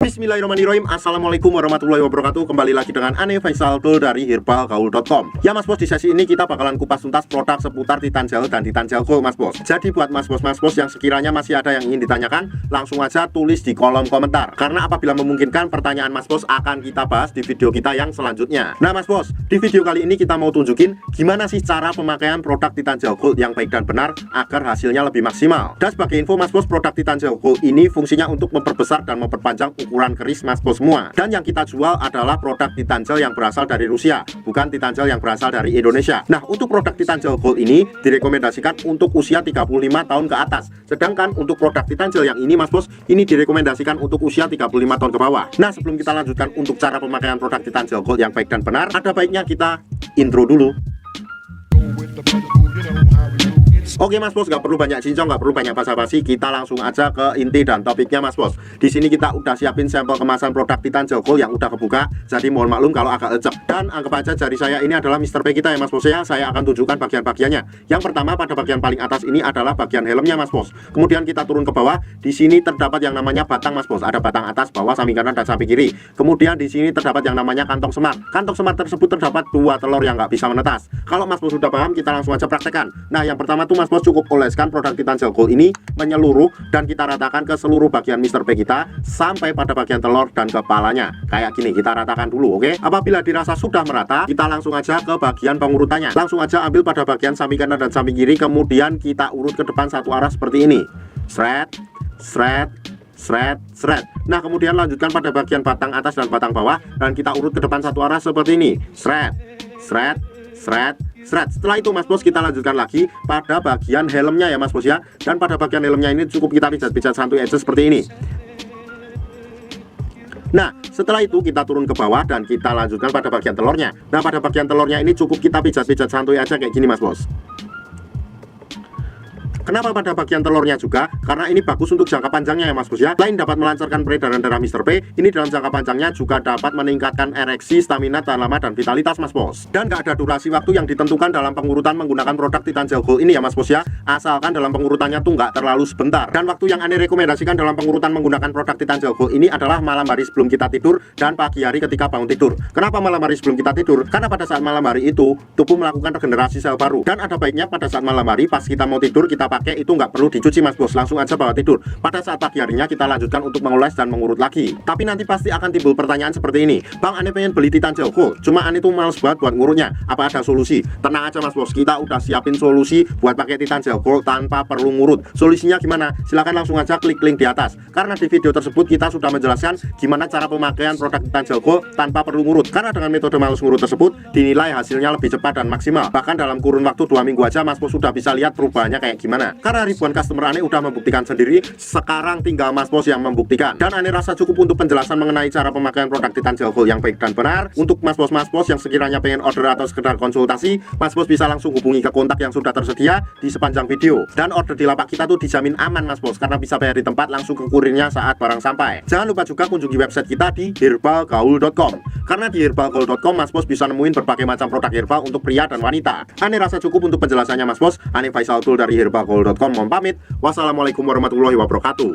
Bismillahirrahmanirrahim. Assalamualaikum warahmatullahi wabarakatuh. Kembali lagi dengan Ane Faisal Tool dari herbalgaul.com. Ya Mas Bos, di sesi ini kita bakalan kupas tuntas produk seputar Titan Gel dan Titan Gel Gold Mas Bos. Jadi buat Mas Bos yang sekiranya masih ada yang ingin ditanyakan, langsung aja tulis di kolom komentar. Karena apabila memungkinkan, pertanyaan Mas Bos akan kita bahas di video kita yang selanjutnya. Nah Mas Bos, di video kali ini kita mau tunjukin gimana sih cara pemakaian produk Titan Gel Gold yang baik dan benar agar hasilnya lebih maksimal. Dan sebagai info Mas Bos, produk Titan Gel Gold ini fungsinya untuk memperbesar dan memperpanjang ukuran keris Mas Bos semua. Dan yang kita jual adalah produk Titan Gel yang berasal dari Rusia, bukan Titan Gel yang berasal dari Indonesia. Nah, untuk produk Titan Gel Gold ini direkomendasikan untuk usia 35 tahun ke atas. Sedangkan untuk produk Titan Gel yang ini Mas Bos, ini direkomendasikan untuk usia 35 tahun ke bawah. Nah, sebelum kita lanjutkan untuk cara pemakaian produk Titan Gel Gold yang baik dan benar, ada baiknya kita intro dulu. Oke Mas Bos, nggak perlu banyak cincong, nggak perlu banyak basa-basi, kita langsung aja ke inti dan topiknya Mas Bos. Di sini kita udah siapin sampel kemasan produk Titan Gel Gold yang udah kebuka, jadi mohon maklum kalau agak lecek. Dan anggap aja jari saya ini adalah Mr. P kita ya Mas Bos ya. Saya akan tunjukkan bagian-bagiannya. Yang pertama, pada bagian paling atas ini adalah bagian helmnya Mas Bos. Kemudian kita turun ke bawah, di sini terdapat yang namanya batang Mas Bos. Ada batang atas, bawah, samping kanan dan samping kiri. Kemudian di sini terdapat yang namanya kantong semar. Kantong semar tersebut terdapat 2 telur yang nggak bisa menetas. Kalau Mas Bos sudah paham, kita langsung aja praktekkan. Nah, yang pertama tuh Mas Bos cukup oleskan produk Titan Gel Gold ini menyeluruh dan kita ratakan ke seluruh bagian Mr. P kita sampai pada bagian telur dan kepalanya. Kayak gini, kita ratakan dulu, oke? Apabila dirasa sudah merata, kita langsung aja ke bagian pengurutannya. Langsung aja ambil pada bagian samping kanan dan samping kiri, kemudian kita urut ke depan satu arah seperti ini. Shred, shred, shred, shred. Nah, kemudian lanjutkan pada bagian batang atas dan batang bawah dan kita urut ke depan satu arah seperti ini. Shred, shred, shred, shred. Setelah itu Mas Bos, kita lanjutkan lagi pada bagian helmnya ya Mas Bos ya. Dan pada bagian helmnya ini cukup kita pijat-pijat santuy aja seperti ini. Nah, setelah itu kita turun ke bawah dan kita lanjutkan pada bagian telurnya. Nah, pada bagian telurnya ini cukup kita pijat-pijat santuy aja kayak gini Mas Bos. Kenapa pada bagian telurnya juga? Karena ini bagus untuk jangka panjangnya ya Mas Bos ya. Selain dapat melancarkan peredaran darah Mr. P, ini dalam jangka panjangnya juga dapat meningkatkan ereksi, stamina, tahan lama, dan vitalitas Mas Bos. Dan gak ada durasi waktu yang ditentukan dalam pengurutan menggunakan produk Titan Gel Gold ini ya Mas Bos ya. Asalkan dalam pengurutannya tuh nggak terlalu sebentar. Dan waktu yang Ane rekomendasikan dalam pengurutan menggunakan produk Titan Gel Gold ini adalah malam hari sebelum kita tidur dan pagi hari ketika bangun tidur. Kenapa malam hari sebelum kita tidur? Karena pada saat malam hari itu tubuh melakukan regenerasi sel baru. Dan ada baiknya pada saat malam hari pas kita mau tidur kita pakai itu nggak perlu dicuci Mas Bos, langsung aja bawa tidur. Pada saat pagi harinya kita lanjutkan untuk mengoles dan mengurut lagi. Tapi nanti pasti akan timbul pertanyaan seperti ini, Bang, Ane pengen beli Titan Gel Gold, cuma Ane tuh males banget buat ngurutnya, apa ada solusi? Tenang aja Mas Bos, kita udah siapin solusi buat pakai Titan Gel Gold tanpa perlu ngurut. Solusinya gimana? Silahkan langsung aja klik link di atas. Karena di video tersebut kita sudah menjelaskan gimana cara pemakaian produk Titan Gel Gold tanpa perlu ngurut. Karena dengan metode males ngurut tersebut dinilai hasilnya lebih cepat dan maksimal. Bahkan dalam kurun waktu 2 minggu aja Mas Bos sudah bisa lihat perubahannya kayak gimana. Karena ribuan customer Ane udah membuktikan sendiri, sekarang tinggal Mas Bos yang membuktikan. Dan Ane rasa cukup untuk penjelasan mengenai cara pemakaian produk Titan Gel Gold yang baik dan benar. Untuk Mas Bos yang sekiranya pengen order atau sekedar konsultasi, Mas Bos bisa langsung hubungi ke kontak yang sudah tersedia di sepanjang video. Dan order di lapak kita tuh dijamin aman Mas Bos, karena bisa bayar di tempat langsung ke kurirnya saat barang sampai. Jangan lupa juga kunjungi website kita di herbalgaul.com. Karena di herbalgaul.com Mas Bos bisa nemuin berbagai macam produk herbal untuk pria dan wanita. Ane rasa cukup untuk penjelasannya Mas Bos. Ane Faisal Tool dari herbalgaul.com mohon pamit. Wassalamualaikum warahmatullahi wabarakatuh.